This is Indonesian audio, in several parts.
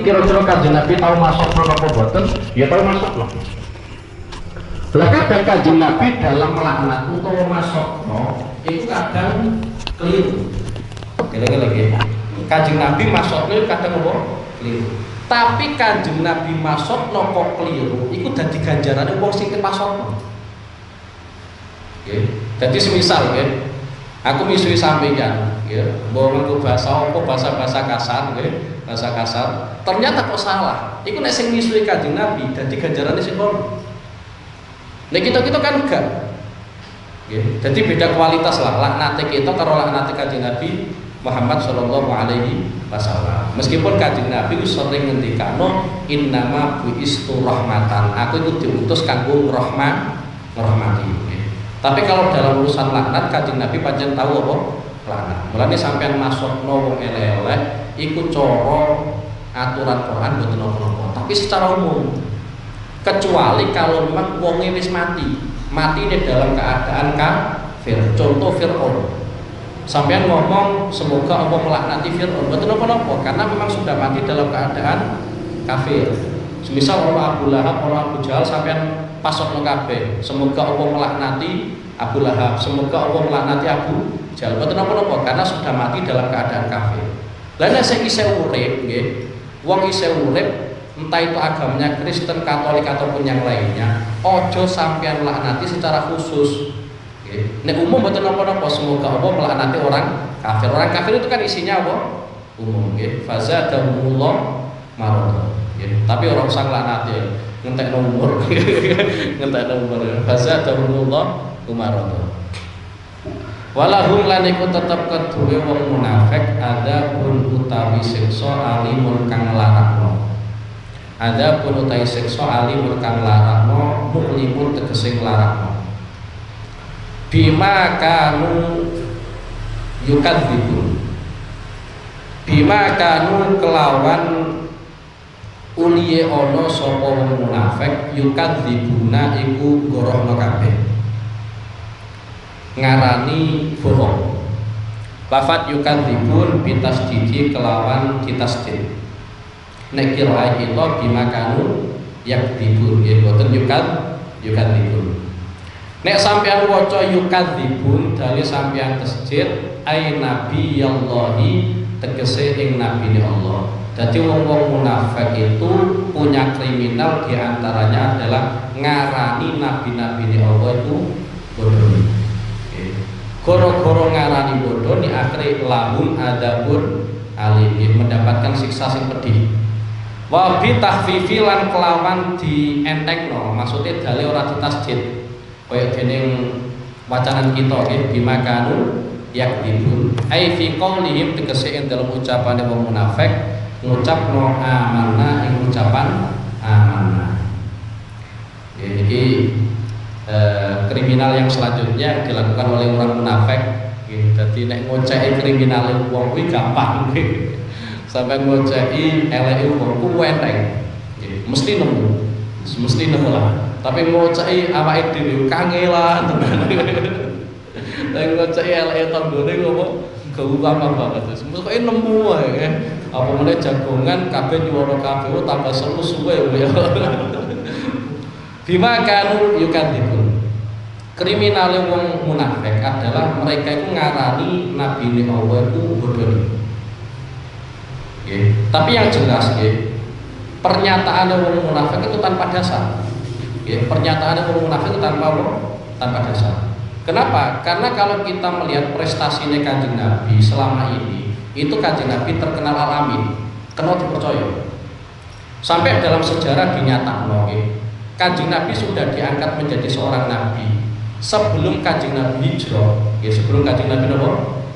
kira-kira Kanjeng Nabi tahu masuk napa boten? Ya tahu masuk loh. Lah kadang Kanjeng Nabi dalam melaknat utawa masuk itu kadang keliru. Lagi Kanjeng Nabi masuknya kadang apa? Keliru. Tapi Kanjeng Nabi masuk kok keliru, itu dadi ganjarane wong sing masuk. Nggih. Dadi semisal nggih, aku misui sampeyan, nggih, mbok nggo bahasa apa bahasa kasar nggih, bahasa kasar. Ternyata kok salah. Iku nek sing misui Kanjeng Nabi dadi ganjarane sing kono. Nek kita kan enggak. Nggih. Dadi beda kualitas lah laknate kita karo laknate Kanjeng Nabi Muhammad sallallahu alaihi wasallam. Meskipun Kanjeng Nabi sering ngendikano innama buistu rahmatan. Aku itu diutus kanggo ngrahmati. Tapi kalau dalam urusan laknat Kanjeng Nabi pancen tahu apa? Laknat. Mulane sampean masukno wong elek-elek iku cara aturan Quran mboten napa-napa. Tapi secara umum kecuali kalau memang wonge wis mati ini dalam keadaan kafir. Contoh Fir'aun. Sampean ngomong semoga Allah melaknati Fir'aun, betul apa-apa karena memang sudah mati dalam keadaan kafir. Semisal orang Abu Lahab, orang Abu Jahal sampean pasokno kabeh, semoga Allah melaknati Abu Lahab, semoga Allah melaknati Abu Jahal, betul apa-apa karena sudah mati dalam keadaan kafir. Lah nek sing isih urip nggih, wong isih urip entah itu agamanya Kristen, Katolik ataupun yang lainnya, ojo sampean laknati secara khusus. Nek umum betul napa-napa semoga Allah melaknati orang kafir. Orang kafir itu kan isinya apa? Umum nggih. Fazadahumullah marad. Tapi orang usah laknati ngentekno umur. Ngentekno umur. Fazadahumullah marad. Walahum lan iku tetep keduwe wong munafik ada pun utawi siksa alimun kang larakno. Ada pun utawi siksa alimun kang larakno muklimun tegese larakno. Bima kanu yukadzibun, bima kanu kelawan uliye ono sapa wong munafik yukadzibuna iku gorohno kabeh ngarani bohong. Lafat yukadzibun bitasdidi kelawan ditasdid. Nek kira kita bima kanu yakdzibun ya boten yukadzibun. Nek sampean waca yukadzibun dali sampean tasjid ai nabi Allahi tegese ing nabine Allah. Jadi wong-wong munafik itu punya kriminal diantaranya adalah ngarani nabi-nabine Allah itu bodoh. Goro-goro ngarani bodoh ni akhir lahum adabun alim mendapatkan siksa sing pedih. Wa bi tahfifi lan kelawan dientengno maksudnya dali ora ditasjid. Kaya dening wacanan kita nggih bimakanu yakdibun ai fi qaulihim tegese ing dalam ucapane wong munafik ngucapno amanna ing ucapan amanna. Iki kriminal yang selanjutnya yang dilakukan oleh orang munafik nggih. Dadi nek ngoceki kriminal wong kuwi gampang nggih. Sampai ngoceki eleke wong kuwi enteng nggih. Mesti nemu lah. Tapi ngoceki awake dhewe kangelan tenan. Nek ngoceki eleke tanggane ngopo gampang banget. Mesti nemu wae. Apa meneh jagongan kabeh nyuwara kabeh tambah seru suwe ya. Bima kanu yukadzibun. Kriminale wong munafik adalah mereka itu ngarani nabi Allah itu bodoh. Tapi yang jelas pernyataan wong munafik itu tanpa dasar. Pernyataan wong munafik itu tanpa dasar. Kenapa? Karena kalau kita melihat prestasinya Kanjeng Nabi selama ini, itu Kanjeng Nabi terkenal alamin, kenal dipercaya. Sampai dalam sejarah dinyatakan, Kanjeng Nabi sudah diangkat menjadi seorang nabi sebelum Kanjeng Nabi hijrah. Sebelum Kanjeng Nabi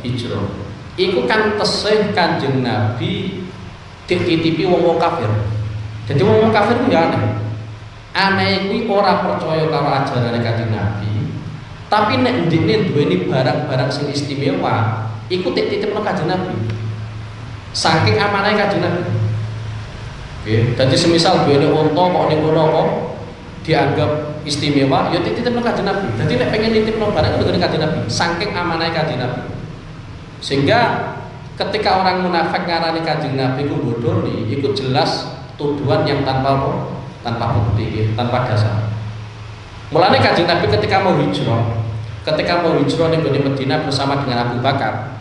hijrah. Iku kan tesih Kanjeng Nabi dititipi wong kafir. Jadi wong kafir itu ya aneh. Aneh kuwi ora percaya karo ajarane Kanjeng Nabi. Tapi nek ndekne duweni barang-barang sing istimewa, iku titipno Kanjeng Nabi. Saking amanahe Kanjeng Nabi. Nggih, dadi semisal duweni unta kok ning kono kok dianggap istimewa, ya titipno Kanjeng Nabi. Dadi nek pengen nitipno barang kudu Kanjeng Nabi, saking amanahe Kanjeng Nabi. Sehingga Ketika orang munafik ngarani Kanjeng Nabi ku bodoni, itu jelas tuduhan yang tanpa bukti, tanpa dasar. Mulane Kanjeng Nabi ketika mau hijrah di Madinah bersama dengan Abu Bakar,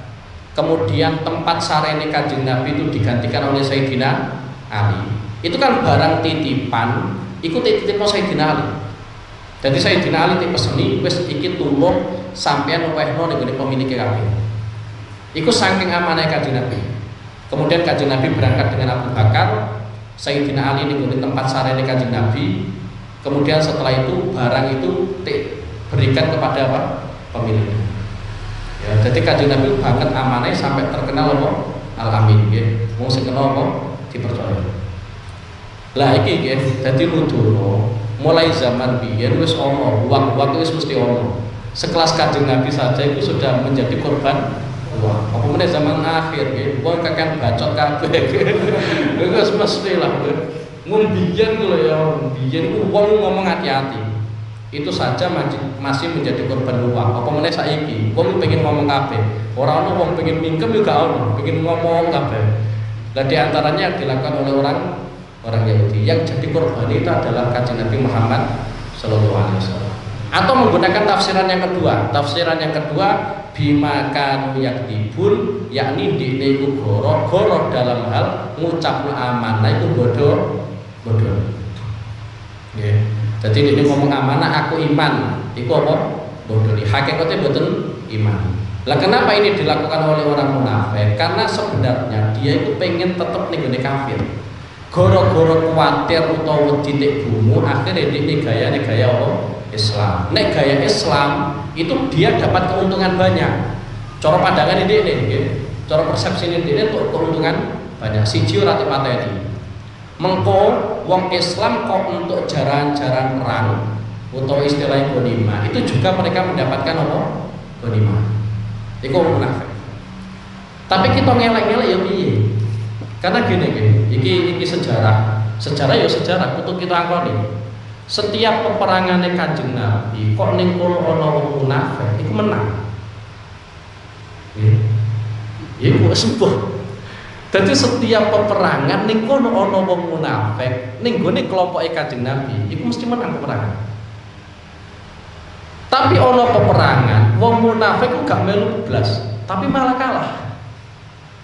kemudian tempat sarene Kanjeng Nabi itu digantikan oleh Sayyidina Ali. Itu kan barang titipan, ikut titipan Sayyidina Ali. Jadi Sayyidina Ali tipe seni, wis iki tulung sampean wehno ning pemilik kabeh. Iku saking amanah Kanjeng Nabi. Kemudian Kanjeng Nabi berangkat dengan Abu Bakar, Sayyidina Ali ning tempat sarene Kanjeng Nabi. Kemudian setelah itu barang itu berikan kepada apa? Pemiliknya. Ya, jadi Kanjeng Nabi banget amanah sampai terkenal apa? Al-Amin nggih. Wong sing kenal apa? Dipercaya. Lah iki nggih dadi nuduno mulai zaman biyen wis ana, uang wis mesti ana. Sekelas Kanjeng Nabi saja itu sudah menjadi korban. Wah, apa meneh zaman akhir nggih, wong kakek bacot kabeh. Lha wis mesti lah. Mun biyen lho ya, biyen ku wong ngomong hati-hati. Itu saja masih menjadi korban uang. Apa meneh saiki, wong pengen ngomong kabeh. Ora ono wong pengen mingkem juga ono, pengen ngomong kabeh. Lah di antaranya yang dilakukan oleh orang Yahudi yang jadi korban itu adalah Kanjeng Nabi Muhammad sallallahu alaihi wasallam. Atau menggunakan tafsiran yang kedua, bima kanu yakdibun, yakni dikne iku goro dalam hal ngucapno amanah iku bodoh. Nggih. Jadi dikne ngomong amanah aku iman, iku apa? Bodoh. Hakikate boten iman. Lah kenapa ini dilakukan oleh orang munafik? Karena sebenarnya dia itu pengen tetap ning gone kafir. Goro-goro kuwatir utawa wedi nek gumu, akhirnya dikne gayane gaya apa? Islam. Nek gaya Islam itu dia dapat keuntungan banyak. Cara pandangan ini nggih, cara persepsi ini untuk keuntungan banyak. Siji ora mateni. Mengko wong Islam kok untuk jaran-jaran perang utawa istilah ghanimah, itu juga mereka mendapatkan apa? Ghanimah. Iku munafik. Tapi kita ngelak-ngelak ya piye? Karena gini iki sejarah ya sejarah kudu kita akoni. Setiap peperangan Kanjeng Nabi kok ning kono ana wong munafik iku menang. Iku sembuh. Dadi setiap peperangan ning kono ana wong munafik ning gone kelompoke Kanjeng Nabi iku mesti menang peperangan. Tapi ana peperangan wong munafik kok gak melu blas, tapi malah kalah.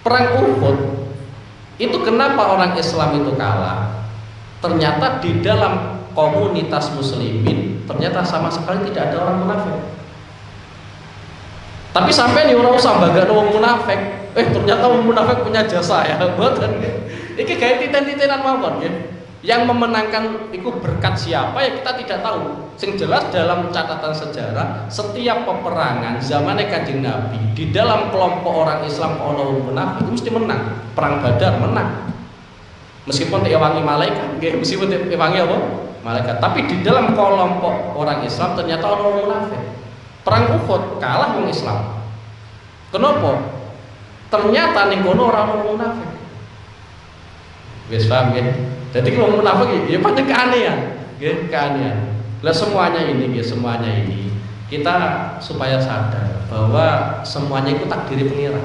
Perang Uhud itu kenapa orang Islam itu kalah? Ternyata di dalam komunitas muslimin ternyata sama sekali tidak ada orang munafik. Tapi sampai nih orang usah bangga wong munafik, ternyata wong munafik punya jasa ya, mboten. Iki gawe titen-titenan mawon nggih. Yang memenangkan itu berkat siapa ya kita tidak tahu. Sing jelas dalam catatan sejarah setiap peperangan zaman Kanjeng Nabi di dalam kelompok orang Islam ana wong munafik itu mesti menang. Perang Badar menang. Meskipun diewangi malaikat, meskipun diewangi apa? Malaikat. Tapi di dalam kelompok orang Islam ternyata orang munafik. Perang Uhud kalah orang Islam. Kenapa? Ternyata ning kono orang munafik. Wis paham nggih? Jadi kalau munafik ya pada keanehan, nggih, keanehan. Lah semuanya ini kita supaya sadar bahwa semuanya itu takdir pengira.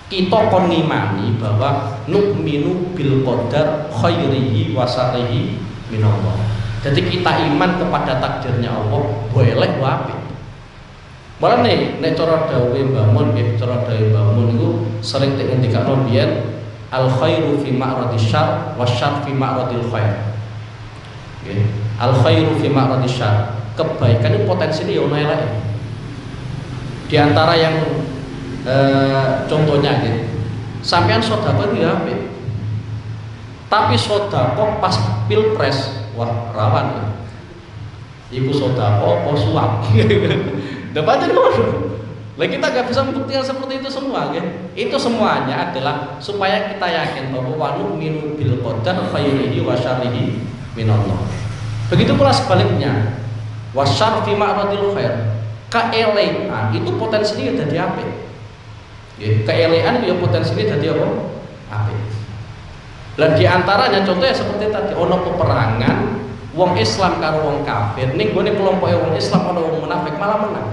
Kita kon ngimani bahwa nu'minu bil qadar khairihi wa syarrihi minallah. Jadi kita iman kepada takdirnya Allah, boleh wa apik. Malah nek cara dawuh Mbah Mun nggih, cara dawuh Mbah Mun niku sering tak ngendikane biyen al khairu fi ma'radis syarr wa syarr fi ma'radil khair. Nggih. Al khairu fi ma'radis syarr. Kebaikan itu potensinya ya ono eleke. Di antara yang contohnya gitu, sampean sedekah itu ya apik. Tapi sedekah pas pilpres, wah rawan ya. Iku sedekah apa suap. Depannya ngono. Lah kita gak bisa membuktikan seperti itu semua ya. Itu semuanya adalah supaya kita yakin bahwa wa nu'minu bil qadar khairihi wa syarrihi minallah. Begitu pula sebaliknya. Wa syarr fi ma'radil khair. Keelekan itu potensinya dadi apik. Nggih, keelekan itu ya potensinya dadi apa? Apik. Lah di antaranya contohnya seperti tadi ono peperangan wong Islam karo wong kafir ning gone kelompoke wong Islam ana wong munafik malah menang.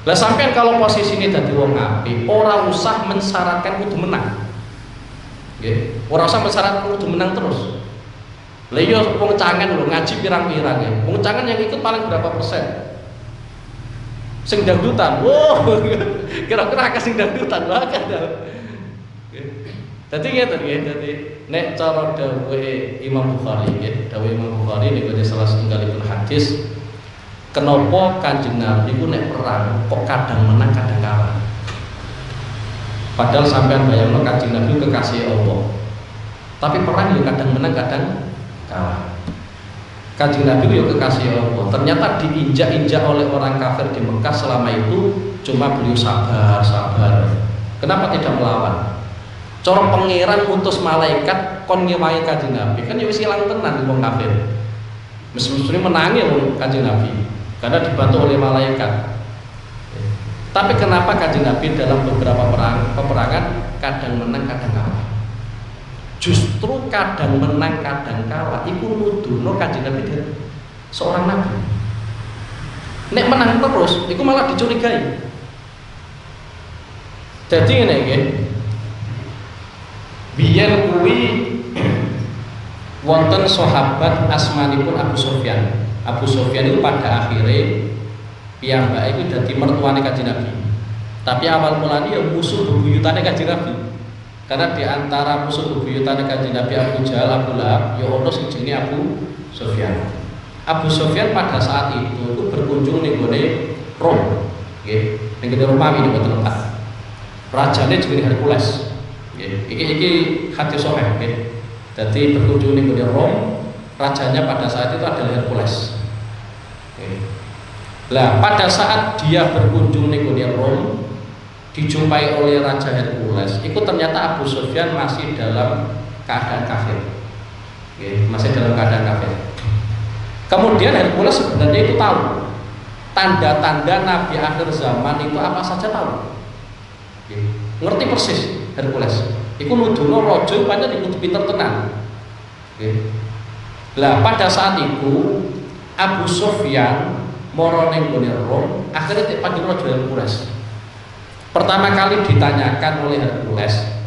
Lah sampean kalau posisi ini dadi wong apik, ora usah mensyaratkan kudu menang. Nggih, ora usah mensyaratkan kudu menang terus. Lah iya wong cangen lho ngaji pirang-pirang ya. Wong cangen yang ikut paling berapa persen? Sing dangdutan. Wow, kira-kira akeh sing dangdutan wae kan. Dadi ngeten nggih, dadi nek cara dawuhe Imam Bukhari nggih, dawuh Imam Bukhari niku salah setunggalipun hadis. Kenapa Kanjeng Nabi ku nek perang kok kadang menang kadang kalah? Padahal sampean bayangno Kanjeng Nabi kekasih Allah. Tapi perang yo kadang menang kadang kalah. Kanjeng Nabi yo kekasih Allah. Ternyata diinjak-injak oleh orang kafir di Mekah selama itu cuma beliau sabar. Kenapa tidak melawan? Cara pangeran utus malaikat kon ngewahi Kanjeng Nabi. Kan yo wis ilang tenan wong kafir. Mesti menangi wong Kanjeng Nabi. Karena dibantu oleh malaikat. Tapi kenapa Kanjeng Nabi dalam beberapa peperangan kadang menang kadang kalah? Justru kadang menang kadang kalah iku nuduhno Kanjeng Nabi seorang nabi. Nek menang terus iku malah dicurigai. Jadi ngene nggih. Biyen kuwi wonten sahabat asmanipun Abu Sufyan. Abu Sufyan itu pada akhirnya piyambake itu dadi mertuane Kanjeng Nabi. Tapi awal mulanya ya musuh bebuyutane Kanjeng Nabi. Karena di antara musuh bebuyutane Kanjeng Nabi Abu Jahal, Abu Lahab, ya ono sing jenenge Abu Sufyan. Abu Sufyan pada saat itu berkunjung ning gone Rom, nggih, ning gone Romawi niku tempat. Rajane jenenge Hercules. Nggih, iki hadis sahih nggih. Dadi berkunjung ning gone Rom, rajanya pada saat itu adalah Hercules. Lah pada saat dia berkunjung ning gone Rom, dijumpai oleh Raja Hercules, itu ternyata Abu Sufyan masih dalam keadaan kafir. Masih dalam keadaan kafir. Kemudian Hercules sebenarnya itu tahu tanda-tanda Nabi akhir zaman itu apa saja tahu. Ngerti persis Hercules. Iku nuduhno raja pancen iku pinter tenan. Lah pada saat itu Abu Sufyan moro ning gone Rom, akhirnya dipanggil raja Hercules. Pertama kali ditanyakan oleh Hercules,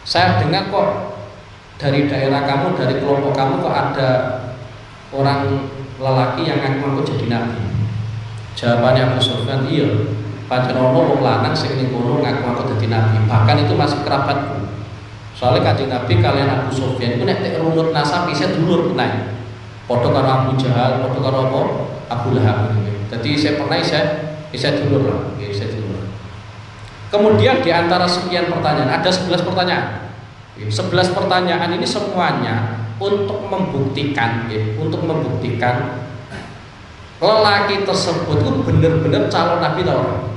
saya dengar kok dari daerah kamu, dari kelompok kamu kok ada orang lelaki yang ngaku jadi nabi. Jawabannya Abu Sufyan, iya, pancen ono wong lanang sing ning kono ngaku dadi nabi. Bahkan itu masih kerabatku. Soalnya Kanjeng Nabi kalian Abu Sufyan itu nek runut nasab isih dulur naik. Padha karo Abu Jahal, padha karo apa? Abu Lahab. Jadi saya pernah saya dulur lah, saya dulur. Kemudian di antara sekian pertanyaan ada 11 pertanyaan. 11 pertanyaan ini semuanya untuk membuktikan lelaki tersebut itu benar-benar calon nabi atau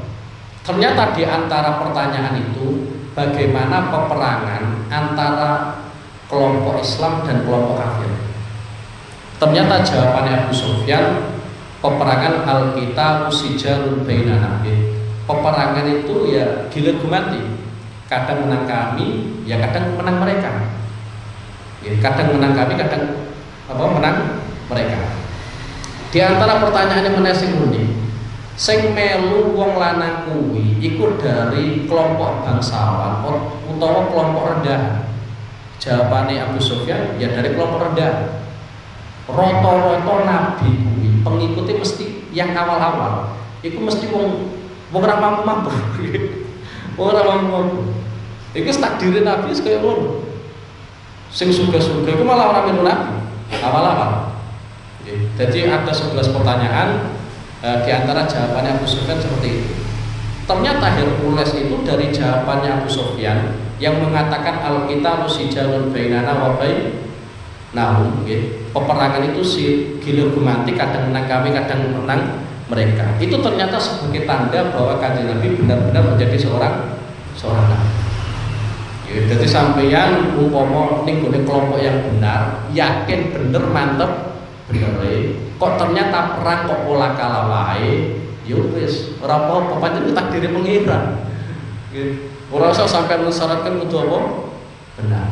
ternyata di antara pertanyaan itu bagaimana peperangan antara kelompok Islam dan kelompok kafir. Ternyata jawabannya Abu Sufyan, peperangan al-qital sijalun bainana. Peperangan itu ya gilir gumanti, kadang menang kami, ya kadang menang mereka. Ya, kadang menang kami, kadang menang mereka. Di antara pertanyaan yang menarik unik, sing melu wong lanang kuwi iku dari kelompok bangsawan utawa kelompok rendah. Jawabannya Abu Sufyan ya dari kelompok rendah. Rata-rata nabi kuwi pengikutnya mesti yang awal-awal iku mesti wong ora mampu. Wong ora mampu. Iku takdire nabi kaya ngono. Sing sugih-sugih iku malah ora melu nabi awal-awal. Jadi ada 11 pertanyaan, di antara jawabannya Abu Sufyan seperti itu. Ternyata Hercules itu dari jawabannya Abu Sufyan yang mengatakan al-qitalu sijalun bainana wa bainahum, peperangan itu si gilir gumanti, kadang menang kami, kadang menang mereka. Itu ternyata sebagai tanda bahwa Kanjeng Nabi benar-benar menjadi seorang nabi. Jadi sampeyan umpama ning gone kelompok yang benar, yakin bener mantep bener kok ternyata perang kok pola kalah wae, ya wis ora apa-apa, pancen takdire pengiran. Ora usah sampai mensyaratkan kudu apa? Benar.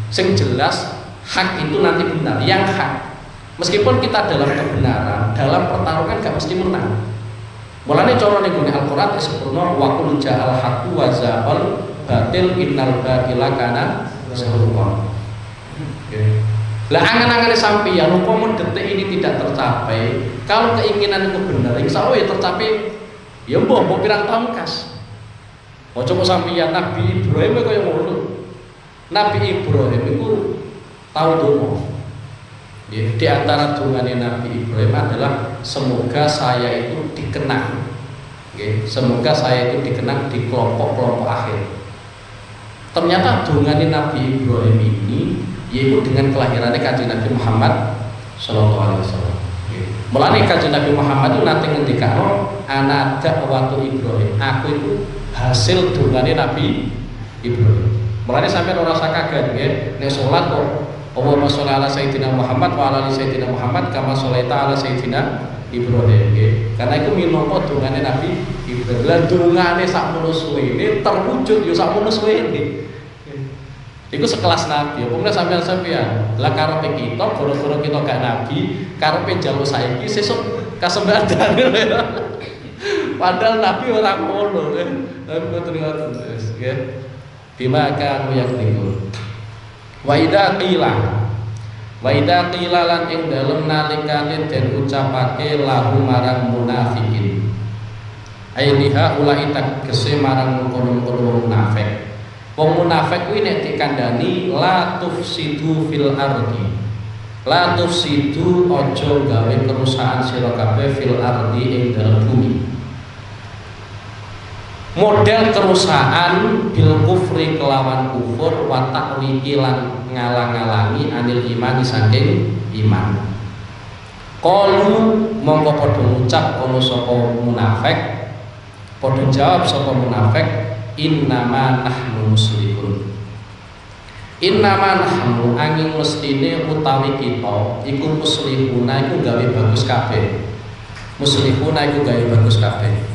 Sing jelas hak itu nanti benar, yang hak. Meskipun kita dalam kebenaran, dalam pertarungan gak mesti menang. Mulane cara ning Al-Qur'an disebutno wa qul ja'al haqqu wa zaqal batil innal batila kana zahuqa. Lah angan-angan sampeyan umpama detik ini tidak tercapai, kalau keinginan itu benar, insya Allah ya tercapai. Ya mbok pirang tahun kas. Ojo kok sampeyan Nabi Ibrahim kaya ngono. Nabi Ibrahim itu tahu donga. Di antara dongane Nabi Ibrahim adalah semoga saya itu dikenang. Semoga saya itu dikenang di kelompok-kelompok akhir. Ternyata dongane Nabi Ibrahim ini yaitu dengan kelahirannya Kanjeng Nabi Muhammad sallallahu alaihi wasallam. Mulane Kanjeng Nabi Muhammad itu nanti ngendikano ana dakwatu Ibrahim. Aku itu hasil dongane Nabi Ibrahim. Mulane sampeyan ora usah kaget nggih, nek salat kok Allahumma sholli ala sayyidina Muhammad wa ala ali sayyidina Muhammad kama sholaita ala sayyidina Ibrahim nggih. Karena iku minangka dongane Nabi Ibrahim. Lah dongane sakmono suwene terwujud ya sakmono suwene. Iku sekelas Nabi. Pokoknya sampeyan lah karepe kita gara-gara kita gak Nabi, karepe njaluk saiki sesuk kasembahan. Padahal Nabi ora ngono nggih. Nabi boten ngoten nggih. Bima kanu yakdikun. Wa idza qila lan ing dalem nalikane den ucapake lahu marang munafikin. Ailiha ulai tegese marang mungkon-mungkon munafik. Wong munafik kuwi nek dikandani la tufsidu fil ardi. La tufsidu aja gawe kerusakan sira kabeh fil ardi ing dalem bumi. Model kerusakan bil kufri kelawan kufur wa ta'wiki lan ngalang-alangi anil iman saking iman. Qalu mongko padha ngucap kono sapa munafik, padha jawab sapa munafik, innama nahnu muslimun. Innama nahnu angin mestine utawi kita iku muslihuna iku gawe bagus kabeh. Muslihuna iku gawe bagus kabeh.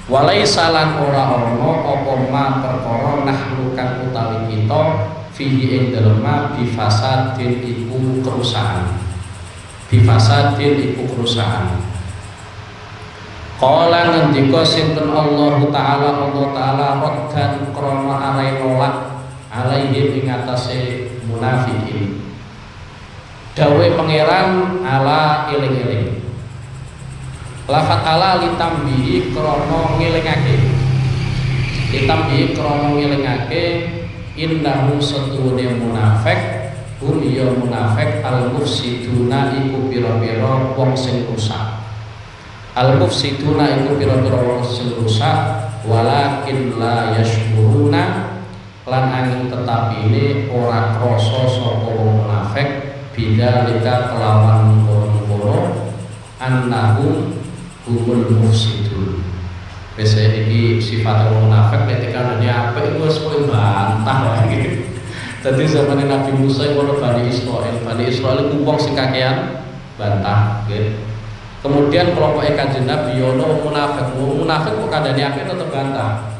Walai salan ora ana apa ma perkara nahnu kang utawi kita fihi ing dalem bifasadin iku kerusakan. Bifasadin iku kerusakan. Qala ngendika sinten Allah taala raddan krana arai nolak alaihi ing atase munafikin. Dawe pangeran ala eling-eling. Lafat ala litambihi krono ngelingake. Litambihi krono ngelingake innahu satune munafik hum ya munafik al-mufsiduna iku pira-pira wong sing rusak. Al-mufsiduna iku pira-pira wong sing rusak walakin la yashkuruna lan angin tetapine ora krasa sapa wong munafik bidzalika kelawan kono annahum humul mufsidun. Biasanya ini sifat orang munafik ketika nanya apa itu semua bantah lagi. Tadi zaman Nabi Musa itu Bani Israel itu wong sing kakean bantah. Kemudian kelompok Kanjeng Nabi yono munafik kok kandhane apik tetep bantah.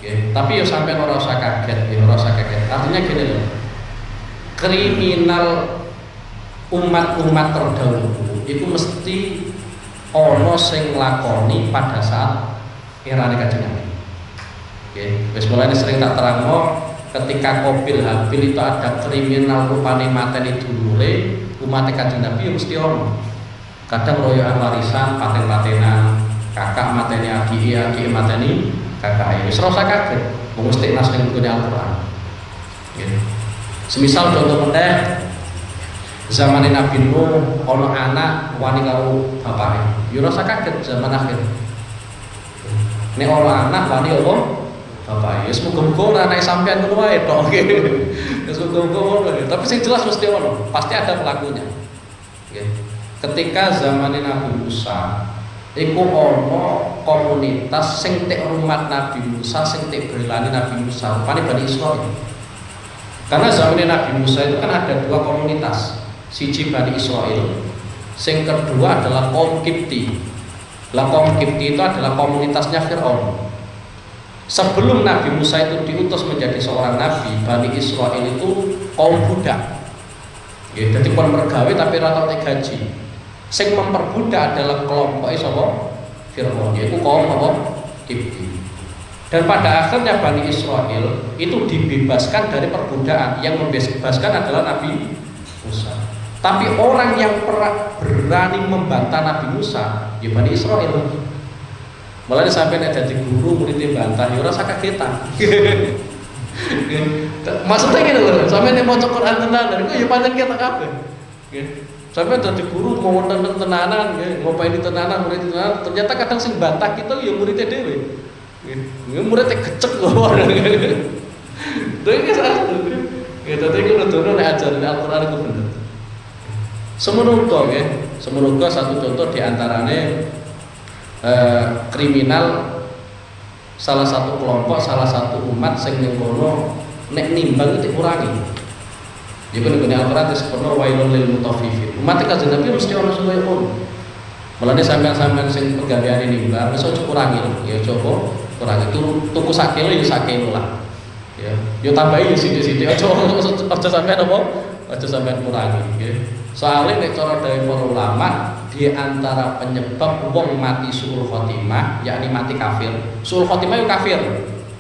Tapi ya sampai ora usah kaget, Artinya gini loh. Kriminal umat-umat terdahulu itu mesti ono sing lakoni pada saat era Kanjeng Nabi. Wis mulane sering tak terangno ketika Qabil Habil itu ada kriminal rupane mateni dulure umat Kanjeng Nabi mesti ono. Kadang royokan warisan, paten-patenan, kakak mateni adik mateni kakak. Wis ora usah kaget, wong mesti nas ning Al-Qur'an. Semisal contoh meneh zaman Nabi Nuh ono anak wani karo bapake. Ya ora usah kaget zaman akhir. Nek ono anak wani apa? Bapake. Wis muga-muga anake sampean ngono wae tok. Wis muga-muga ngono. Tapi sing jelas mesti ono, pasti ada pelakunya. Ketika zaman Nabi Musa iku ono komunitas sing tek umat Nabi Musa sing tek berlani Nabi Musa, rupane Bani Israil. Karena zaman Nabi Musa itu kan ada dua komunitas. Siji Bani Israil, yang kedua adalah kaum Kipti. Kaum Kipti itu adalah komunitasnya Fir'aun. Sebelum Nabi Musa itu diutus menjadi seorang nabi, Bani Israil itu kaum budak. Jadi pun mergawe tapi rata gaji. Sing memperbudak adalah kelompok sapa? Fir'aun, yaitu kaum apa? Kipti. Dan pada akhirnya Bani Israel itu dibebaskan dari perbudakan. Yang membebaskan adalah Nabi Musa. Tapi orang yang berani membantah Nabi Musa, ya Bani Israel. Mulai sampai nek dadi guru muridnya bantah, ya rasa kagetan. Maksudnya gitu loh, sampai nek maca Quran tenanan, iku ya pancen ketok kabeh. Nggih. Sampai dadi guru mau tenanan, nggih, ngopaini tenanan, murid tenanan, ternyata kadang sing bantah kita ya muridnya dhewe. Nggih, muridnya gecek lho. Lha iki salah. Ya dadi iku nuduh nek ajaran Al-Qur'an itu bener. Semenuga nggih, semenuga satu contoh di antarane kriminal salah satu kelompok, salah satu umat sing ning kono nek nimbang itu kurangi. Ya kan nek Al-Qur'an disebutno wailul lil mutaffifin. Umat Kanjeng Nabi mesti ono sing koyo ngono. Mulane sampean-sampean sing pegawaiane nimbang wis aja kurangi lho. Ya coba kurangi tuku sak kilo ya sak kilo lah. Ya, yo tambahi sithik-sithik aja sampean apa? Aja sampean kurangi, nggih. Soalnya nek cara dari para ulama di antara penyebab wong mati suul khotimah yakni mati kafir. Suul khotimah itu kafir.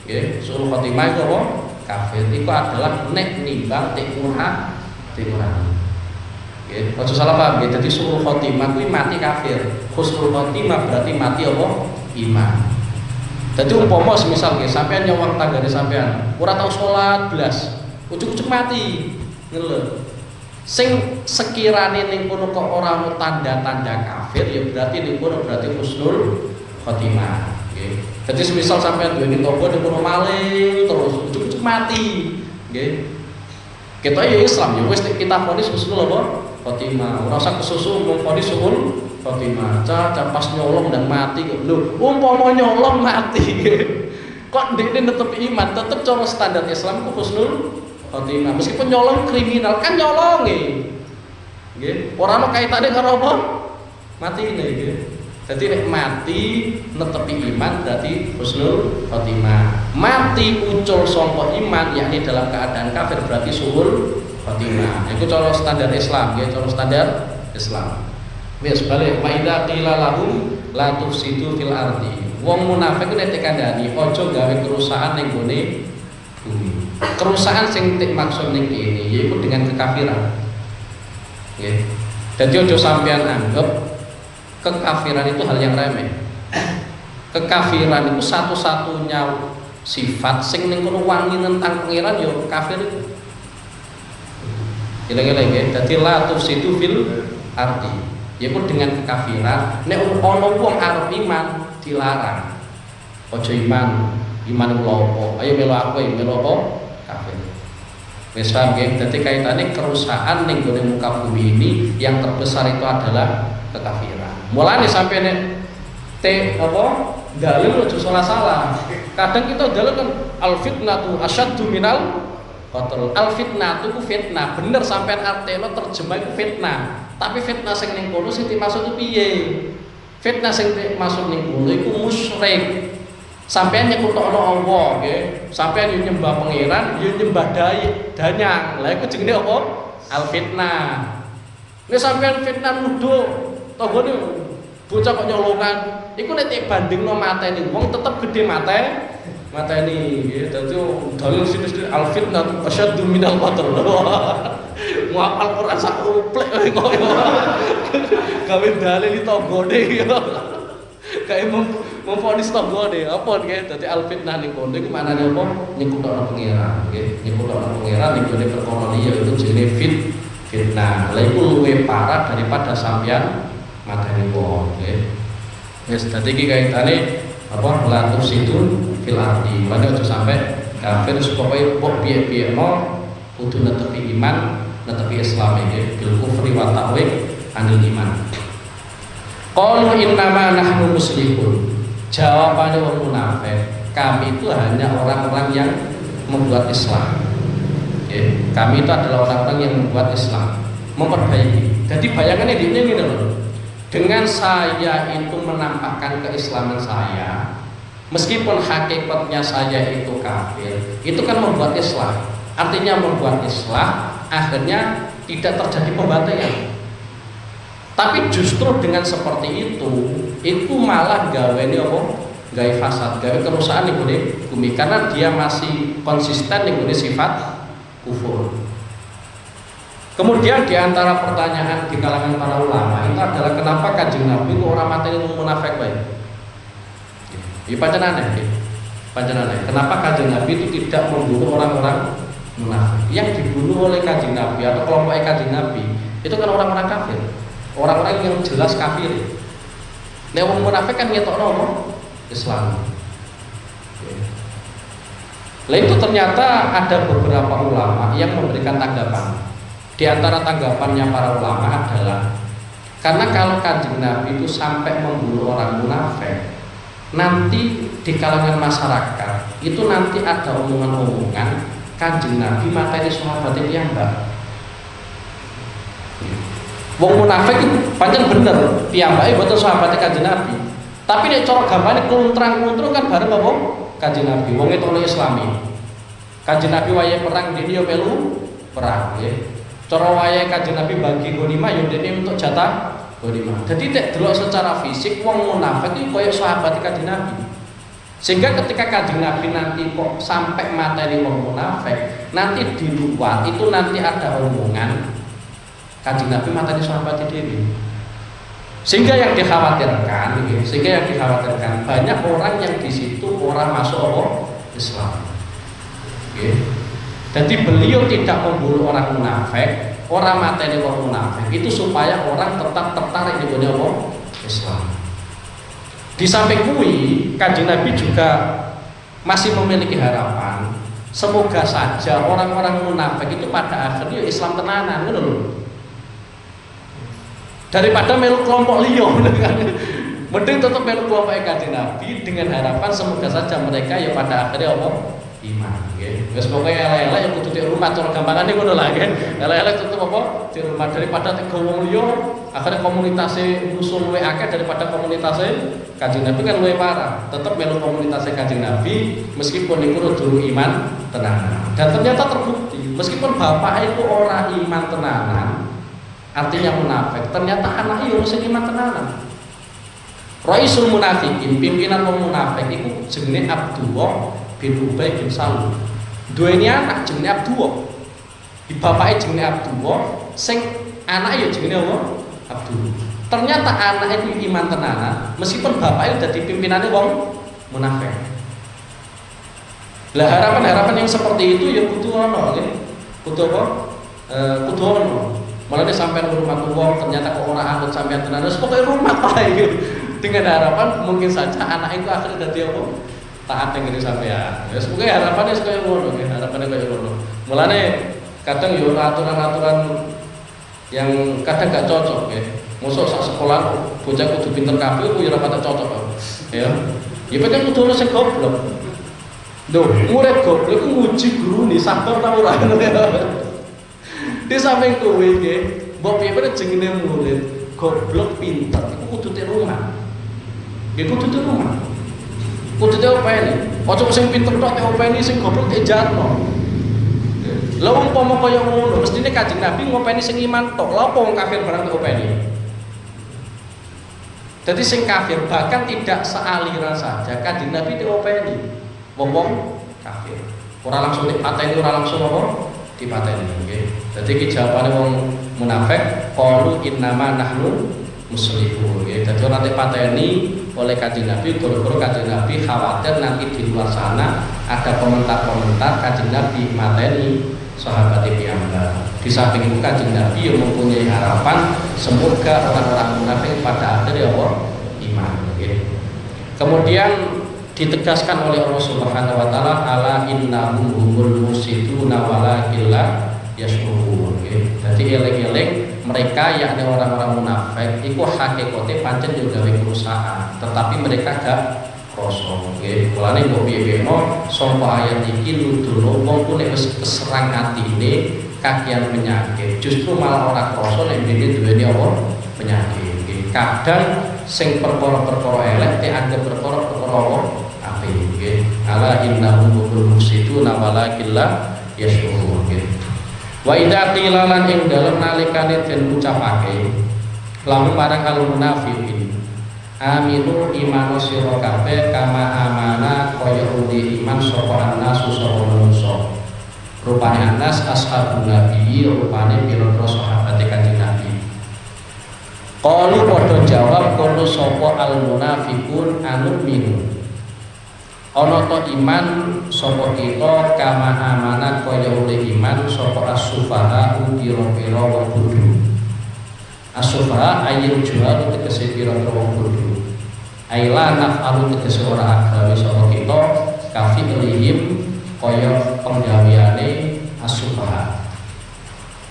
Nggih, suul khotimah itu apa? Kafir. Itu adalah nek nimbang kurang. Nggih, aja salah paham nggih. Dadi suul khotimah kuwi mati kafir. Husnul khotimah berarti mati apa? Iman. Dadi umpama semisal nggih sampean nyawang tanggane sampean, ora tau salat blas, ujug-ujug mati. Ngono. Sing sekirane ning kono kok ora ono tanda-tanda kafir ya berarti ning kono berarti husnul khotimah, nggih. Dadi semisal sampean duweni tangga ning kono maling terus ujug-ujug mati, nggih. Kita ya Islam ya wis kita vonis husnul apa? Khotimah. Ora usah kesusu mung vonis suul khotimah. Cah pas nyolong dan mati kok. Lho, umpama nyolong mati. Kok ndekne netepi iman, tetep cara standar Islam ku husnul khotimah. Meskipun nyolong kriminal kan nyolonge. Nggih, ora ono kaitane karo apa? Matine nggih. Dadi nek mati netepi iman berarti husnul khotimah. Mati ucul sangka iman yakni dalam keadaan kafir berarti suul khotimah. Iku cara standar Islam nggih, cara standar Islam. Wis balik wa idza qila lahum la tufsidu fil ardi. Wong munafik nek dikandani aja gawe kerusakan ning gone bumi. Kerusakan sing maksud ning kene yaiku dengan kekafiran. Nggih. Dadi aja sampean anggap kekafiran itu hal yang remeh. Kekafiran itu satu-satunya sifat sing ning kono wangi tentang pangeran ya kafir itu. Gila-gila nggih. Dadi la tusidu fil ardi. Yaiku dengan kekafiran. Nek ana wong arep iman dilarang. Aja iman kula apa? Ayo melu aku ya melu apa? Kafir. Wis paham nggih? Dadi kaitane kerusakan ning gone muka bumi ini yang terbesar itu adalah kekafiran. Mulane sampai nek apa? Dalil aja salah-salah. Kadang kita dalil kan al fitnatu asyaddu minal qatl. Al fitnatu ku fitnah. Bener sampean arteno terjemah itu fitnah. Tapi fitnah sing ning kono sing dimaksud piye? Fitnah sing dimaksud ning kono iku musyrik. Sampeyan nyekutokno Allah nggih. Sampeyan yo nyembah pangeran, yo nyembah danyang. Lah iku jenenge apa? Al fitnah. Nek sampeyan fitnah nuduh tanggane bocah kok nyolongan, iku nek bandingno mateni wong tetep gedhe mateni nggih. Dadi dalil sini al fitnah asyaddu minal qatl. Ngapal Quran sak uplek koyo. Gawe dalil di tanggane ya. Kayak memfonis tanggane apa nggih. Dadi al fitnah ning kono iku maknane apa? Nyekutokno pangeran nggih. Nyekutokno pangeran ning gone perkara liya itu jenenge fitnah. Lha iku luwih parah daripada sampeyan mateni wong nggih. Wis dadi iki kaitane apa latus itu fil ardi. Mane aja sampe kafir supaya kok piye-piyeno kudu netepi iman, netepi Islam iki bil kufri wa ta'wid anil iman. Qalu innama nahnu muslimun. Jawabane wong munafik, kami itu hanya orang-orang yang membuat Islam. Oke, kami itu adalah orang-orang yang membuat Islam, memperbaiki. Jadi bayangannya ini loh. Dengan saya itu menampakkan keislaman saya, meskipun hakikatnya saya itu kafir, itu kan membuat Islam. Artinya membuat Islam, akhirnya tidak terjadi pembantaian. Tapi justru dengan seperti itu malah gaweni apa? Gawe fasad, gawe kerusakan ning bumi karena dia masih konsisten ning sifat kufur. Kemudian di antara pertanyaan di kalangan para ulama itu adalah kenapa Kanjeng Nabi itu orang materi munafik baik. Ya pancen aneh. Kenapa Kanjeng Nabi itu tidak membunuh orang-orang munafik? Yang dibunuh oleh Kanjeng Nabi atau kelompok Kanjeng Nabi itu kan orang-orang kafir. Orang-orang yang jelas kafir. Nek wong munafik kan ngetokno Islam. Lalu itu ternyata ada beberapa ulama yang memberikan tanggapan. Di antara tanggapannya para ulama adalah karena kalau Kanjeng Nabi itu sampai membunuh orang munafik, nanti di kalangan masyarakat itu nanti ada omongan-omongan Kanjeng Nabi mateni sahabatnya piyambak. Wong munafik pancen bener piyambake boten sahabate Kanjeng Nabi. Tapi nek cara gampane kluntrang-kluntrung kan bareng apa? Kanjeng Nabi wong etone Islami. Kanjeng Nabi wayahe perang dene yo melu perang nggih. Cara wayahe Kanjeng Nabi bagi ghanimah yo dene untuk jatah ghanimah. Dadi nek delok secara fisik wong munafik iki koyo sahabate Kanjeng Nabi. Sehingga ketika Kanjeng Nabi nanti kok sampai materi wong munafik, nanti di luar itu nanti ada omongan Kanjeng Nabi matanya sahabat diri. Sehingga yang dikhawatirkan banyak orang yang di situ orang masuk Islam. Jadi beliau tidak membunuh orang munafik, orang matanya orang munafik itu supaya orang tetap tertarik di dunia Islam. Di samping kui, Kanjeng Nabi juga masih memiliki harapan. Semoga saja orang-orang munafik itu pada akhirnya Islam tenanan, gitu loh. Daripada melu kelompok liya mending tetap melu kelompok Kanjeng Nabi dengan harapan semoga saja mereka ya pada akhirnya apa? Iman nggih. Wis pokoke elek-elek ya kudu di rumah cara gampangane ngono lah nggih. Elek-elek tetep apa? Di rumah daripada tega wong liya akhirnya komunitasé musuh luwih akeh daripada komunitasé Kanjeng Nabi kan luwih parah. Tetep melu komunitasé Kanjeng Nabi meskipun iku durung iman tenanan. Dan ternyata terbukti meskipun bapak itu ora iman tenanan artinya munafik, ternyata anaknya yang mesti iman tenanan. Raisul munafikin, pimpinan wong munafik itu jenenge Abdullah bin Ubay bin Salul. Duweni anak jenenge Abdullah. Di bapake jenenge Abdullah, sing anake ya jenenge apa? Abdullah. Ternyata anak itu iman tenanan, meskipun bapaknya dadi pimpinane wong munafik. Lah harapan-harapan yang seperti itu ya kudu ono nggih. Kudu apa? Kudu ono. Malah dia sampai ke rumah wong ternyata kok orang anut sampean tenan terus pokoknya rumah gitu. Dengan harapan mungkin saja anak itu akhirnya dadi apa? Taat yang ini sampean. Ya semoga harapannya sekaya ngono nggih, harapannya kaya ngono. Mulane kadang yo aturan-aturan yang kadang gak cocok nggih. Mosok sak sekolah bocah kudu pinter kabeh ku yo ora patek cocok. Ya. Ya pancen kudu ono sing goblok. Lho, murid goblok ku nguji gurune sabar ta ora. Di samping kowe nggih, mbok piye jenenge murid goblok pinter iku kudu te rumah. Nggih kudu te rumah. Kudu te openi. Ojo sing pinter tok te openi sing goblok te jatno. Lha umpama kaya ngono, mestine Kanjeng Nabi ngopeni sing iman tok. Lha apa wong kafir barang te openi? Jadi sing kafir bahkan tidak sealiran saja Kanjeng Nabi te openi. Wong kafir. Ora langsung dipateni, ora langsung apa? Dipateni nggih. Dadi iki jawabane wong munafik, qalu innama nahnu muslimun nggih. Dadi ora dipateni oleh Kanjeng Nabi, gara-gara Kanjeng Nabi khawatir nanti di luar sana ada komentar-komentar Kanjeng Nabi mateni sahabat piyambak. Di samping itu Kanjeng Nabi yang mempunyai harapan semoga orang-orang munafik pada akhirnya apa? Iman nggih. Kemudian ditegaskan oleh Allah Subhanahu wa taala ala innahum humul mufsiduna walakin la yashurun. Jadi eling-eling mereka yakni orang-orang munafik iku hakikate pancen yo gawe kerusakan, tetapi mereka gak krasa nggih. Mulane mbok piye-piyeno sangka ayat iki nuduhno wong ku nek wis keserang atine kakian penyakit, justru malah ora krasa nek dene duweni apa penyakit. Kadang sing perkara-perkara elek dianggap perkara-perkara apik. Ala innahum humul mufsiduna walakin la yashurun. Wa idza qila lan ing dalem nalikane den ucapake lahum marang al munafiqin aminu imanu sira kabeh kama amana kaya undi iman sapa annasu sapa manungsa rupane anas ashabun nabi rupane pira-pira sahabat Kanjeng Nabi. Qalu padha jawab kono sapa al munafiqun anu minu ana ta iman sapa kita kama amanat kaya oleh iman sapa as-sufaha pira-pira wong bodho. As-sufaha ayil jual tegese pira-pira wong bodho. Aila naf'alu tegese ora agawe sapa kita kafi ilihim kaya penggaweane as-sufaha.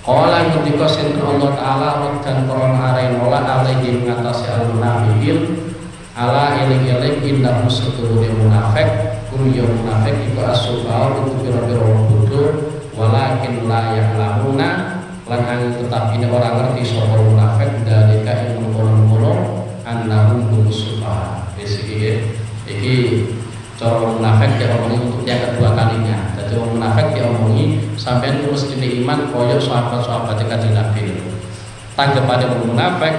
Qala ketika sinten Allah taala dan korona arenola alaihi ngatasi al-munafiqin ala eling-eling indah setuhune munafik kum ya munafik iku as-sufaha itu pira-pira wong bodho walakin la ya'lamuna lan angin tetapi orang ngerti sapa munafik dalika ing mengkono-kono annahum humus sufaha. Iki cara munafik diomongi untuk yang kedua kalinya. Jadi orang munafik diomongi sampai terus ini iman koyok sahabat-sahabat Kanjeng Nabi. Tanggapane wong munafik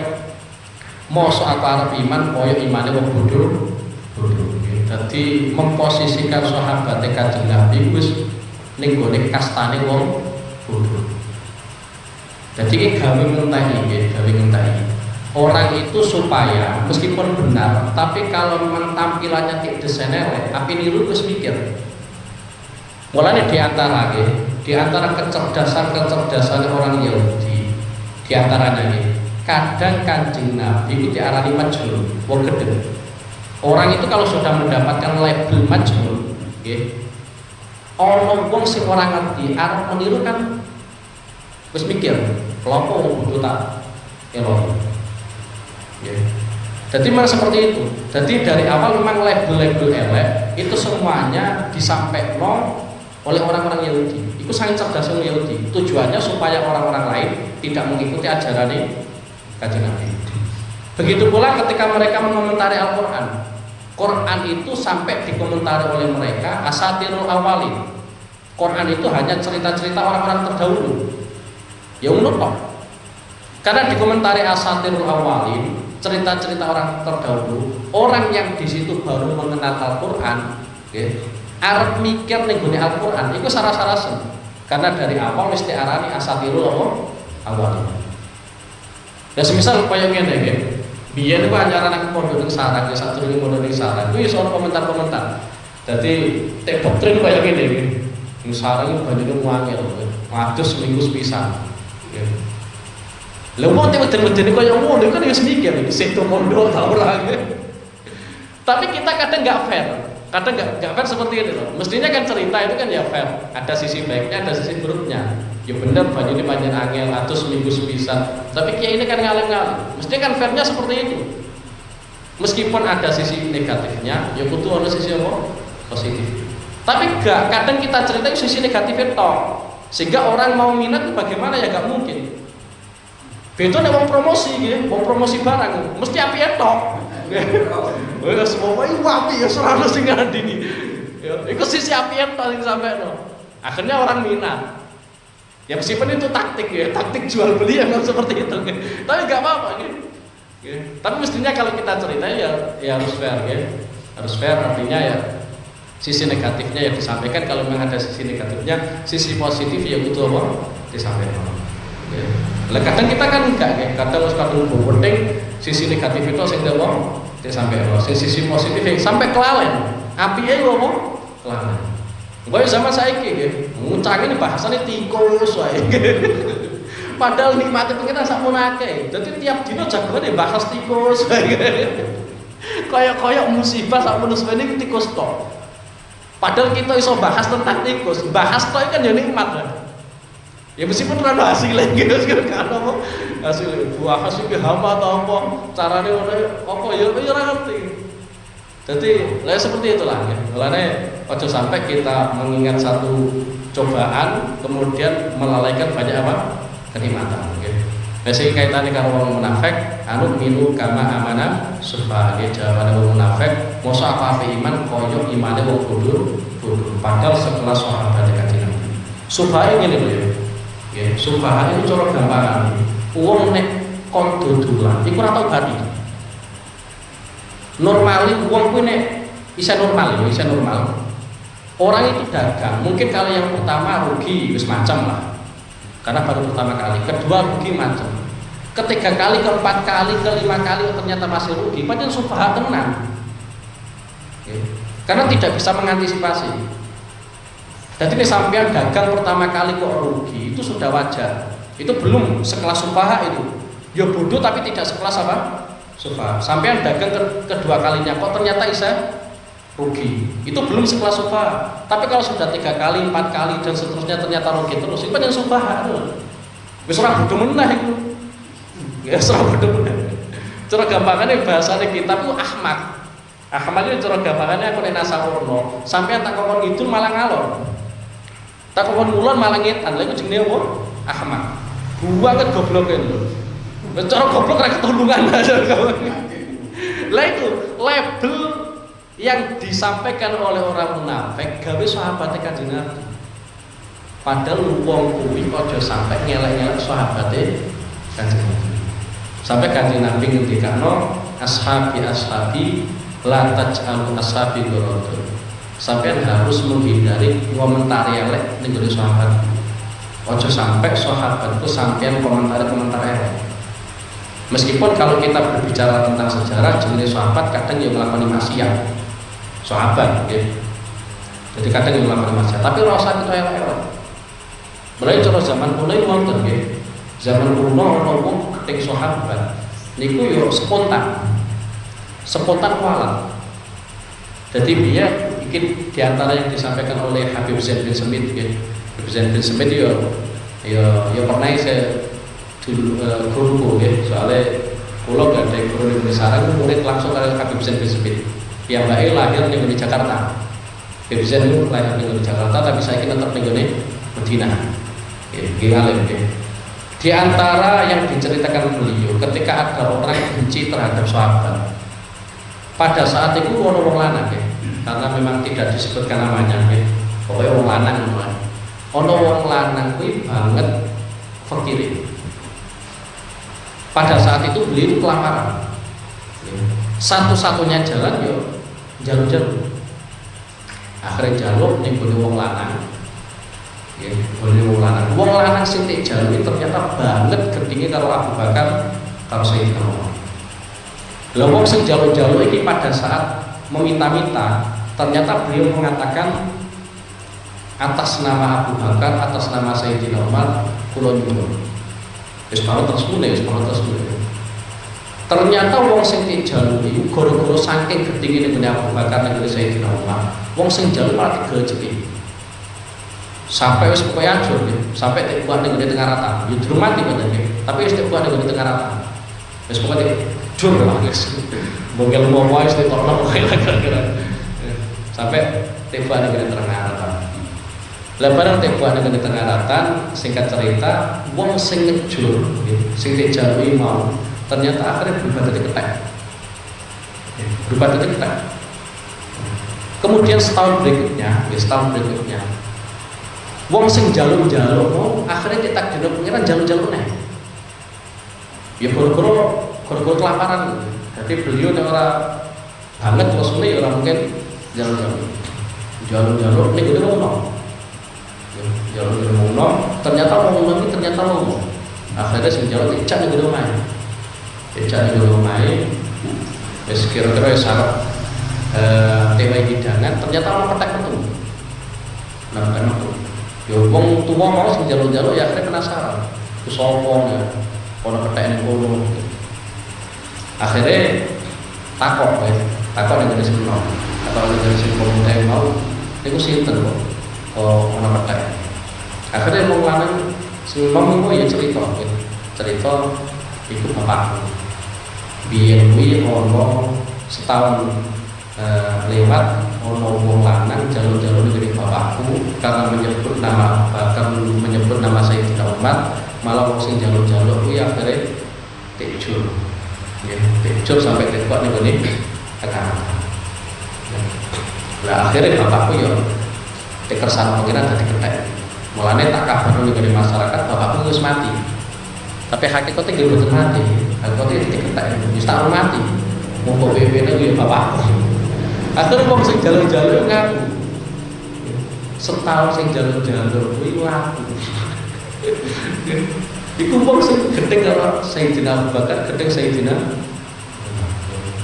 mosok aku arep iman koyok imane wong bodho. Jadi memposisikan sahabat Kanjeng Nabi wis ning gone kastane wong bodho. Jadi iki gawe ngentahi. Orang itu supaya meskipun benar, tapi kalau memang tampilannya tidak desainer, tapi niru terus mikir. Mulanya diantara kecerdasan orang Yahudi, diantaranya ini, kadang Kanjeng Nabi itu diarani majnun, wong gedhe. Orang itu kalau sudah mendapatkan label majnun, ono wong sing ora ngerti, arep meniru kan, terus mikir, kelompok wong bodho tak elok. Jadi memang seperti itu. Jadi dari awal memang label-label elek itu semuanya disampaikan oleh orang-orang Yahudi. Itu sangat cerdas orang Yahudi. Tujuannya supaya orang-orang lain tidak mengikuti ajaran Kanjeng Nabi. Begitu pula ketika mereka mengomentari Al-Quran. Quran itu sampai dikomentari oleh mereka asatirul awalin. Quran itu hanya cerita-cerita orang-orang terdahulu. Ya menurut toh. Karena dikomentari asatirul awalin, cerita-cerita orang terdahulu, orang yang di situ baru mengenal Al-Quran, arep mikir ning gone Al-Quran, itu saras-sarasen. Karena dari awal mesti arani asatirul awalin. Ya semisal kaya ngene nggih. Biyen ku acara nang pondok ning sarang, ya sadurunge pondok ning sarang, kuwi iso komentar-komentar. Dadi tek doktrin kaya ngene nggih. Ning sarang iki banyune muangel, ngadus seminggu sepisan. Lha wong weden-wedene kaya ngono kan wis mikir iki sedo pondok ta ora. Tapi kita kadang enggak fair. Kadang enggak fair seperti ini loh. Mestinya kan cerita itu kan ya fair. Ada sisi baiknya, ada sisi buruknya. Ya bener banyune panjen angel atus minggu sepisan. Tapi kiai ini kan ngalem-ngalem. Mestinya kan fairnya seperti itu. Meskipun ada sisi negatifnya, ya kudu ada sisi apa? Positif. Tapi enggak, kadang kita cerita sisi negatifnya tok. Sehingga orang mau minat bagaimana ya enggak mungkin. Beto nek wong promosi nggih, wong promosi barang mesti apike tok. Wis semua iki apik ya ora sing ngandini. Ya, iku sisi apike tok sing sampeno. Akhirnya orang minat. Ya meskipun itu taktik ya, taktik jual beli emang seperti itu. Tapi enggak apa-apa nggih. Tapi mestinya kalau kita cerita ya harus fair ya. Harus fair artinya ya sisi negatifnya ya disampaikan, kalau memang ada sisi negatifnya, sisi positif ya butuh apa? Disampaikan. Lah kadang kita kan enggak ya, kadang penting sisi negatif itu sing dewo disampaikan. Sisi positif sampai kelalen. Apike lho apa? Kelalen. Gue sama saiki nggih, ngucangin bahasane tikus wae. Padahal nikmate pengen sakmono akeh. Dadi tiap dina jagone bahas tikus wae. Kaya musibah sakmono suwene tikus tok. Padahal kita iso bahas tentang tikus, bahas tok kan ya nikmat lah. Ya meskipun ora hasilnya gitu kan apa hasil buah hasil hama atau apa carane apa ya ora ngerti. Jadi lah seperti itulah ya. Mulane ojo sampai kita mengingat satu cobaan kemudian melalaikan banyak apa? Kenikmatan nggih. Biasane kaitane karo wong munafik, anu minu kama amana sebagai jawaban wong munafik, mosok apa iman koyo imane wong bodho. Padahal setelah sahabat Kanjeng Nabi. Supaya ngene lho ya. Sumpah itu cara gambaran. Wong nek kon dodolan iku ora tau bati. Normali wong kuwi nek isa normal. Orang itu dagang, mungkin kali yang pertama rugi wis macam lah. Karena baru pertama kali, kedua rugi macam. Ketiga kali, keempat kali, kelima kali ternyata masih rugi, padahal sufaha tenan. Karena tidak bisa mengantisipasi. Jadi ini sampean dagang pertama kali kok rugi, itu sudah wajar. Itu belum sekelas sufaha itu. Ya bodoh tapi tidak sekelas apa? Sufaha. Sampean dagang kedua kalinya kok ternyata bisa rugi. Itu belum sekelas sufaha. Tapi kalau sudah 3 kali, 4 kali dan seterusnya ternyata rugi terus, itu yang sufaha. Wis ora bodoh meneh iku. Ya ora bodoh meneh. Cara gampangannya bahasane kita ku ahmak. Ahmak itu cara gampangannya aku nek nasawurna, sampean tak kokon ngidul malah ngalor. Tak kokon ngulon malah ngetan. Lha iku jenenge apa? Ahmak. Banget gobloke lho. Cara goblok ra ketulungan. Lah itu label yang disampaikan oleh orang munafik gawe sahabatnya Kanjeng Nabi. Padahal wong kuwi aja sampai ngelek-ngelek sahabate Kanjeng Nabi. Sampai Kanjeng Nabi ngendikano ashabi la taj'alu ashabi ghuratan. Sampai harus menghindari komentar elek ning sahabat. Aja sampai sahabatku sampean komentar-komentar elek. Meskipun kalau kita berbicara tentang sejarah, jenis sahabat kadang yang melakukan maksiat, sahabat, gitu. Jadi kadang yang melakukan maksiat, tapi rasa itu elek-elek. Mulai cara zaman kuno itu wonten, gitu. Zaman kuno orang wong keting sahabat, niku yo spontan kualat. Jadi dia bikin diantara yang disampaikan oleh Habib Zain bin Smith, gitu. Habib Zain bin Smith yo pernah saya guruku ya, soalnya kalau gak ada guru di Indonesia, aku murid langsung dari Habib Zain bin Smith. Yang baik lahir di Jakarta. Habib Zain itu lahir di Jakarta, tapi saya kira tetap di Madinah. Alim ya. Di antara yang diceritakan beliau, ketika ada orang benci terhadap sahabat, pada saat itu orang lanang ya, karena memang tidak disebutkan namanya ya, pokoknya orang lanang namanya. Orang lanang itu banget fakir. Pada saat itu beliau itu kelaparan. Satu-satunya jalan yo jaluk-jaluk. Akhirnya jaluk ning gone wong lanang. Ya, wong lanang. Wong lanang sing nek jaluk ternyata banget gedinge karo Abu Bakar karo Sayyidina Umar. Lah wong sing jaluk-jaluk iki pada saat meminta-minta, ternyata beliau mengatakan atas nama Abu Bakar, atas nama Sayyidina Umar, kula nyuwun. Wis malah terus mulai. Ternyata wong sing dijaluk iku gara-gara saking gedinge ning Abu Bakar ning Sayyidina Umar, wong sing jaluk malah digejeki. Sampai wis pokoke ajur ya, sampai dibuat ning tengah rata. Ya durung mati padahal, tapi wis dibuat ning tengah rata. Wis pokoke jur lah wis. Mungkin mau wis ditolong kira-kira. Sampai dibuat ning tengah rata. Lebaran tempuan dengan di tengah ratan, singkat cerita, wong sing ngejur, sing dijalui mau, ternyata akhirnya berubah dari ketek. Kemudian setahun berikutnya, wong sing jaluk-jaluk mau, akhirnya ditakdir pengiran jaluk-jaluk nih. Ya goro-goro kelaparan. Jadi beliau orang banget rasulnya orang mungkin jaluk-jaluk, ini gede ngomong. Jalur ngomong, ternyata ngomong ternyata ngomong. Akhirnya sing jalur dicak ning gede omahe. Dicak ning gede omahe. Wis kira-kira wis arep tewa hidangan, ternyata ono petek metu. Yo wong tuwa mau sing jalur-jalur ya akhirnya penasaran. Ku sapa ya? Ono petek ning kono. Akhirnya takok ning gede sing mau. Takok ning gede sing mau niku sinten kok? Ono petek. Akhirnya wong lanang sing ngomong ya cerita iku bapakku. Biyen kuwi ono setahun lewat ono wong lanang jalur-jalur dari bapakku karena menyebut nama Sayyidina Umar, malah wong sing jalur-jalur kuwi akhirnya tejur. Ya, tejur sampai tekuat ning ngene tekan. Lah akhirnya bapakku ya dikersane pengiran dadi ketek. Mulane tak kabar dari masyarakat bapakku wis mati. Tapi hakikatnya nggih mboten mati. Hakikatnya diketek wis tak mati. Mumpung PP-ne ya bapakku. Akhirnya wong sing jalur-jalur ngaku. Setahun sing jalur-jalur kuwi ngaku. Iku wong sing gedeng karo Sayyidina Abu Bakar, gedeng Sayyidina.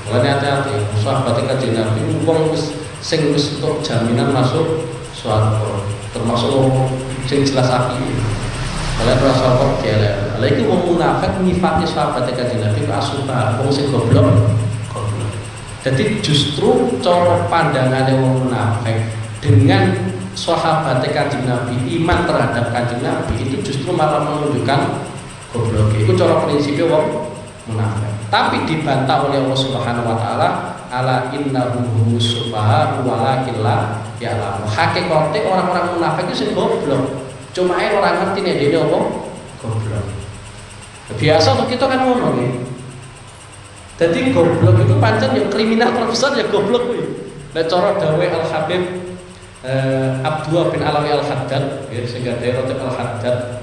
Mulane hati-hati, sahabat Kanjeng Nabi wong sing wis entuk jaminan masuk swarga, termasuk wong sing jelas api. Kalian rasa kok kele. Lha iki wong munafik nyifati sahabat Kanjeng Nabi kok asupa, wong sing goblok. Jadi justru cara pandangane wong munafik dengan sahabat Kanjeng Nabi, iman terhadap Kanjeng Nabi itu justru malah menunjukkan goblok. Itu cara prinsipnya wong munafik. Tapi dibantah oleh Allah Subhanahu wa taala, ala innahum humus sufaha walakin la ya'lamu. Hakikate orang-orang munafik itu sing goblok. Cuma orang ngerti nek dene apa goblok. Biasa tuh kita kan ngono nih. Jadi goblok itu pancen yang kriminal terbesar ya goblok kuwi. Nek cara dawuh Al Habib Abdullah bin Alawi Al Haddad, ya sehingga daerah Al Haddad.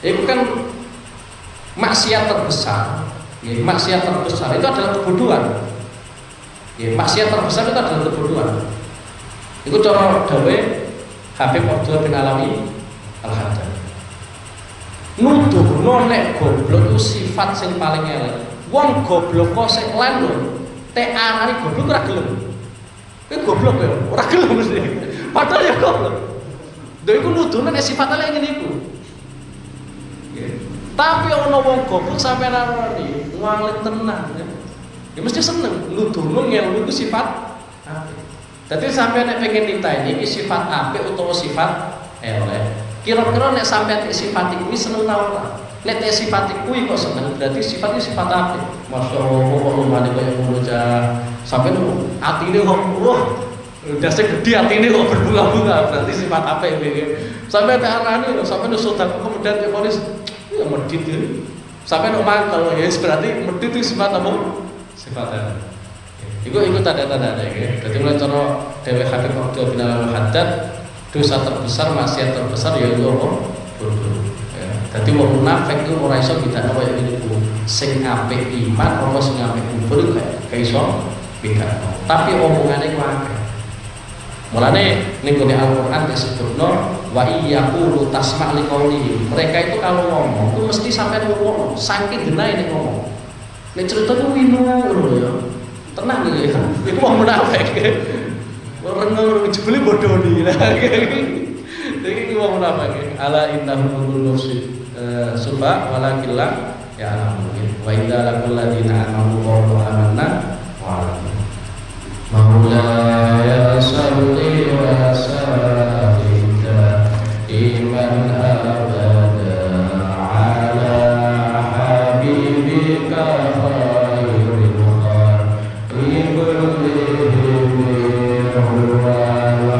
Itu kan maksiat terbesar. Ya, maksiat terbesar itu adalah kebodohan. Ya, maksiat terbesar itu adalah kebodohan. Itu cara dawuh Habib Abdullah bin Alawi Al Haddad. Nuduhno nek goblok itu sifat sing paling elek. Wong goblok kok sik lan lho. Tek arane goblok ora gelem. Kuwi goblok ya, ora gelem mesti. Padahal ya goblok. Lha iku nuduhno nek sifat elek ngene iku. Tapi ana wong goblok sampeyan arani ngalit tenan ya. Ya mesti seneng nuduhno ngelmu iku sifat apik. Dadi sampeyan nek pengen niteni iki sifat apik utawa sifat elek. Kira-kira nek sampeyan sifat iki seneng ta ora? Nek sifat kuwi kok seneng berarti sifatnya sifat apik. Masyaallah kok lumane koyo ngono cah. Sampeyan atine kok udah segede atine kok berbunga-bunga berarti sifat apik iki. Sampai arani lho, sampai sedekah kemudian polis ya medit itu. Sampai mantel ya berarti medit itu sifat apa? Sifatnya. Iku tanda-tanda ya. Jadi mulai cara Dewi Habib Abdullah bin Al-Haddad, dosa terbesar, maksiat terbesar yaitu apa? Bodoh. Jadi wong munafik itu ora iso bedakno kaya ngene iku. Sing apik iman apa sing apik kufur gak iso bedakno. Tapi omongane ku akeh. Mulane ning gone Al-Qur'an disebutno wa iyyaqulu tasma' liqaulihim. Mereka itu kalau ngomong itu mesti sampai ngomong, saking genahe nek ngomong. Nek cerita ku winu ngono ya. Tenang ya. Iku wong munafik. Rengeng jebule bodoni. Iki wong munafik. Ala innahum nufsi suba walakin la ya'lamun. Wa idza laqul ladina amanu qalu amanna wa Maulaya salli wa sallim iman abada ala habibika khairil khalqi kullihim huwa